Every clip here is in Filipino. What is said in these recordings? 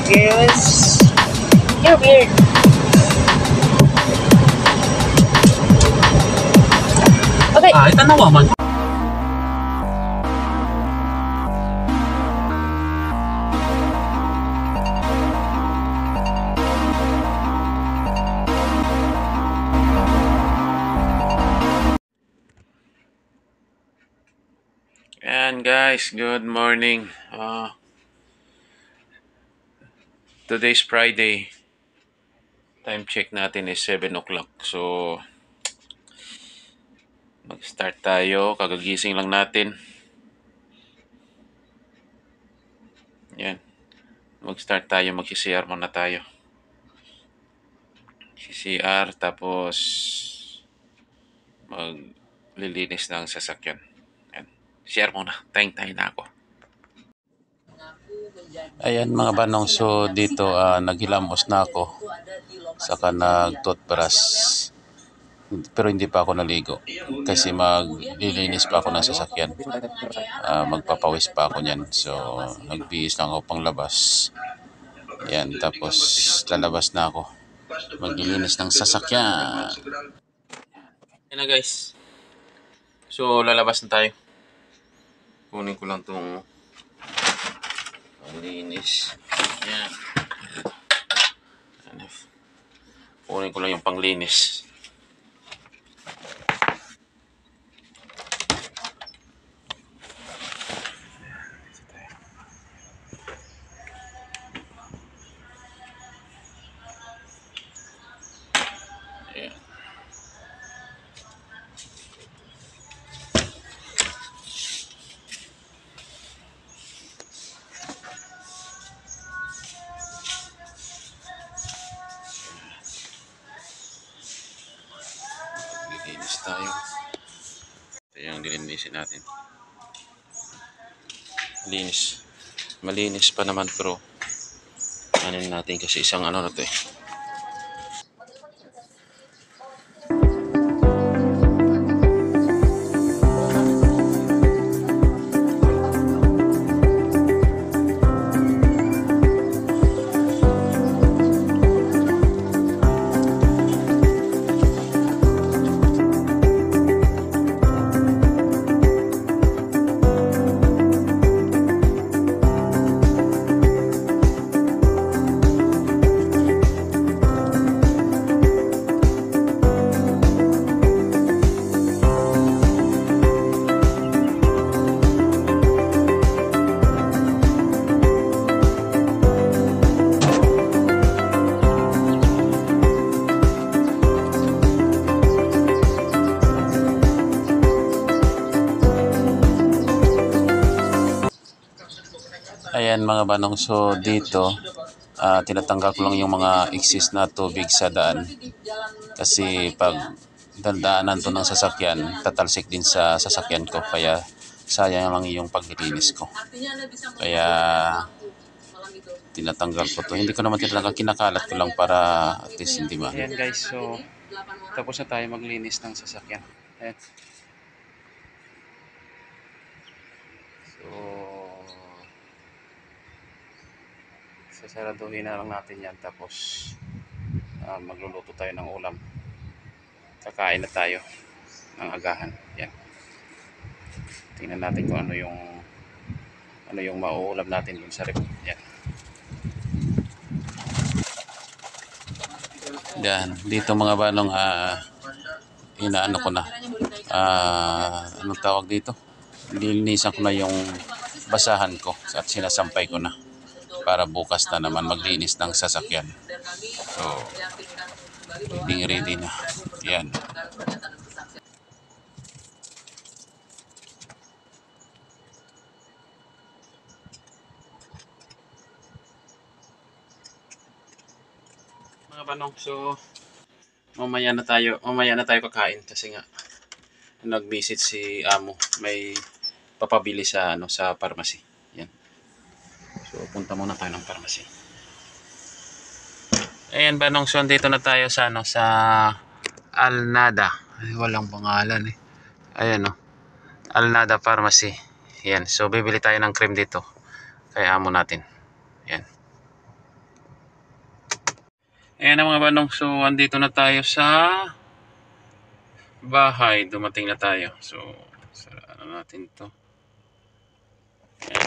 Yes. You're weird. Okay. Tanawa man. And guys, good morning. Today's Friday. Time check natin is 7 o'clock. So, mag-start tayo. Kagagising lang natin. Yan. Mag-start tayo. Mag-CCR muna tayo. CCR tapos maglilinis ng sasakyan. Yan. CCR muna. Tayo na ako. Ayan mga banong, so dito naghilamos na ako. Saka nag-toothbrush. Pero hindi pa ako naligo kasi maglilinis pa ako ng sasakyan. Magpapawis pa ako niyan. So nagbihis lang ako pang labas. Yan, tapos lalabas na ako. Maglilinis ng sasakyan. Yan na guys. So lalabas na tayo. Kunin ko lang tong panglinis. Yan. Kunin ko lang yung panglinis. Linis tayo. Ito yung dilinisin natin. Linis. Malinis pa naman pero ano natin kasi isang ano na to eh. Ayan mga banong, so dito tinatanggal ko lang yung mga excess na tubig sa daan kasi pag dadaanan to ng sasakyan tatalsik din sa sasakyan ko, kaya sayang lang yung paglilinis ko, kaya tinatanggal ko to. Hindi ko naman tinatanggal, kinakalat ko lang para at least hindi ma. Ayan guys, so tapos na tayo maglinis ng sasakyan. Ayan. So sasaraduhin na lang natin yan, tapos magluluto tayo ng ulam. Kakain na tayo ng agahan. Yan. Tingnan natin kung ano yung mauulam natin dun sa rep. Yan. Yan. Dito mga banong inaano ko na. Anong tawag dito? Lilinisan ko na yung basahan ko at sinasampay ko na para bukas na naman maglinis ng sasakyan. So, ready na. Yan. Mga banong, so mamaya na tayo kakain kasi nga nag-visit si amo, may papabili sa sa pharmacy. Yan. So punta muna tayo ng pharmacy. Ayan banong, so dito na tayo sa sa Alnada. Ay, walang pangalan eh. Ayan Alnada Pharmacy. Yan. So bibili tayo ng cream dito kay amo natin. Yan. Ayan na mga banong, so andito na tayo sa bahay. Dumating na tayo. So, ano natin to. Ayan.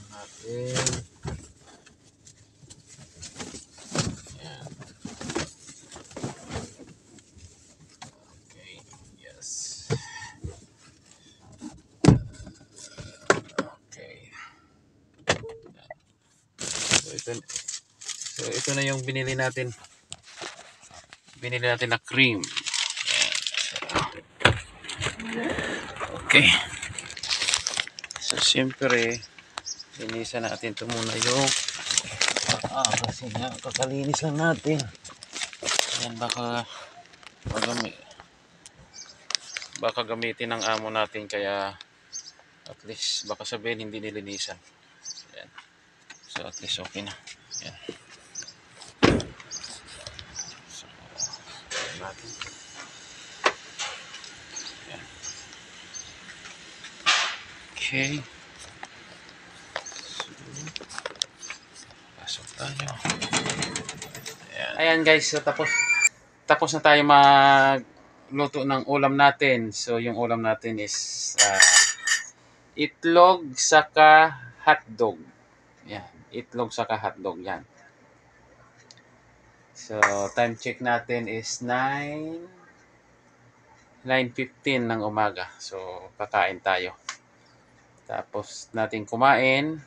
Natin. Ayan. Okay, yes. Okay. So ito na yung binili natin. Binili natin na cream. Okay. So siyempre, linisan natin ito muna yung kasi nga kakalinis lang natin. Ayan, baka gamitin ng amo natin, kaya at least baka sabihin hindi nilinisan. Ayan. So at least okay na. Ayan. So, natin. Ayan. Okay. So, pasok tayo. Ayan guys, so tapos na tayo magluto ng ulam natin. So yung ulam natin is itlog saka hotdog. Yan, itlog saka hotdog yan. So time check natin is 9:15 ng umaga. So kakain tayo. Tapos natin kumain.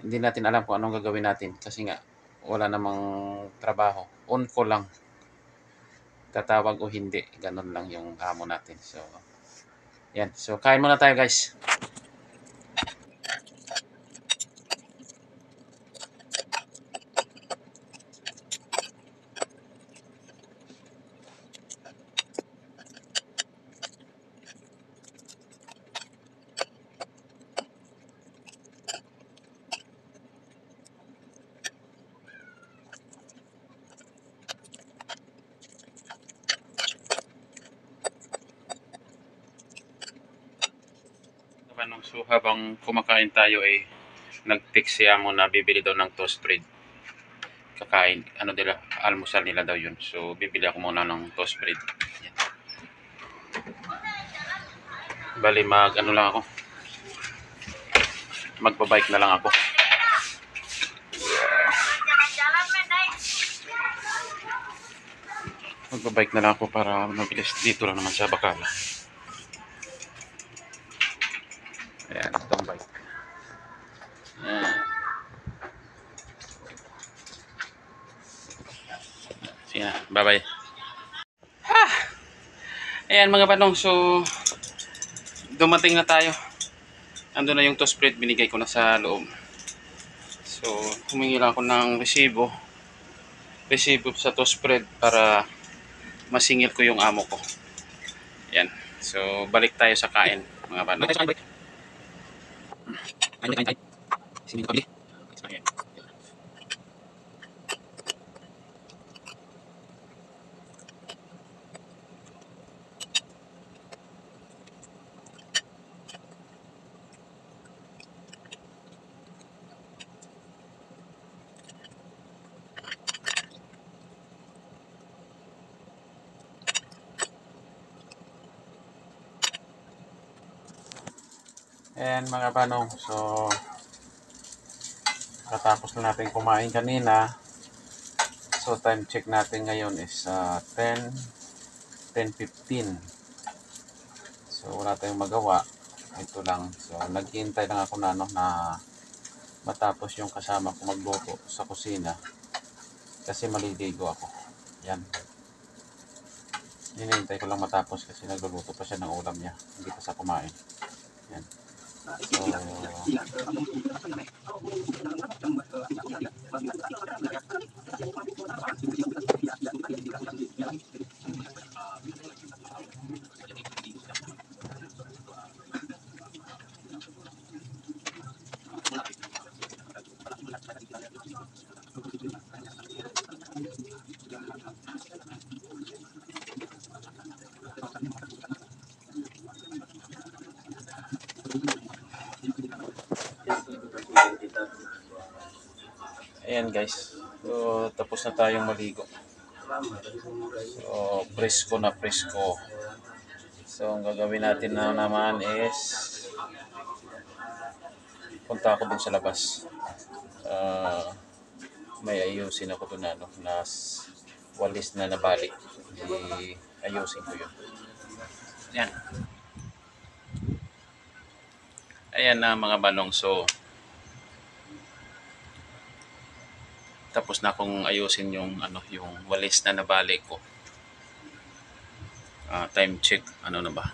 Hindi natin alam kung anong gagawin natin kasi nga wala namang trabaho. On call lang. Tatawag o hindi. Ganun lang yung amo natin. So, yan. So, kain muna tayo guys. So, habang kumakain tayo nag-text si amo na bibili daw ng toast bread. Kakain, almusal nila daw yun. So, bibili ako muna ng toast bread. Yan. Bali, lang ako. Magbabike na lang ako. Magbabike na lang ako para mabilis. Dito lang naman sa Bacala. Ayan, itong bike. Ayan. Sige na, bye-bye. Ayan mga panong, so dumating na tayo. Ando na yung toast bread, binigay ko na sa loob. So, humingi lang ako ng resibo sa toast bread para masingil ko yung amo ko. Yan. So, balik tayo sa kain mga panong. Kain. Sinin ko bili. And mga panong, so katapos na natin kumain kanina. So time check natin ngayon is 10:15. So wala tayong magawa. Ito lang. So naghihintay lang ako na matapos yung kasama ko magluto sa kusina. Kasi maliligo ako. Yan. Hinihintay ko lang matapos kasi nagluluto pa siya ng ulam niya. Hindi pa sa kumain. Yan. So, Ayan guys. So, tapos na tayong maligo. So, presko na presko. So, ang gagawin natin na naman is punta ako dun sa labas. May ayusin ako dun na, ano, na walis na nabali. Ayusin ko yun. Ayan. Ayan na mga balong. So, tapos na akong ayusin yung ano, yung walis na nabali ko. Time check. Ano na ba?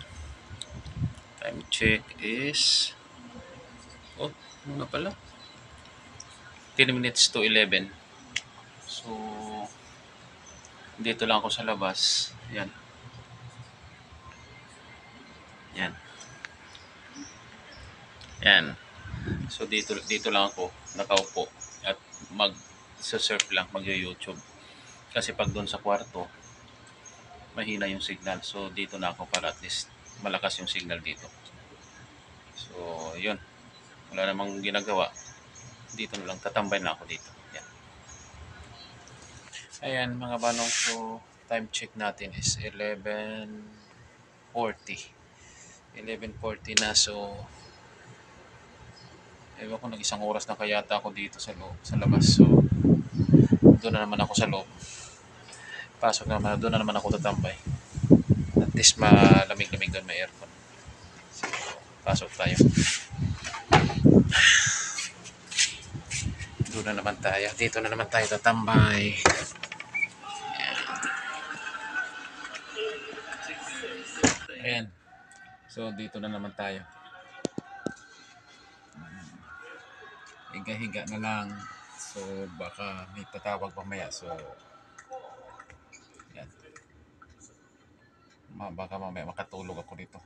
Time check is ano na pala? 10 minutes to 11. So, dito lang ako sa labas. Yan. Yan. Yan. So, dito lang ako nakaupo at mag-surf lang, mag-YouTube. Kasi pag doon sa kwarto, mahina yung signal. So, dito na ako para at least malakas yung signal dito. So, yun. Wala namang ginagawa. Dito na lang. Tatambay na ako dito. Yan. Ayan mga banong. So, time check natin is 11:40. 11:40 na. So, ewan ko, nag-isang oras na kayata ako dito sa loob, sa labas. So, doon na naman ako sa loob. Pasok naman, doon na naman ako tatambay. At least malamig-lamig doon, may aircon. So, pasok tayo. Doon na naman tayo. Dito na naman tayo tatambay. Ayan. So, dito na naman tayo. Higa-higa na lang. So, baka may tatawag mamaya. So, yan. Baka mamaya makatulog ako dito.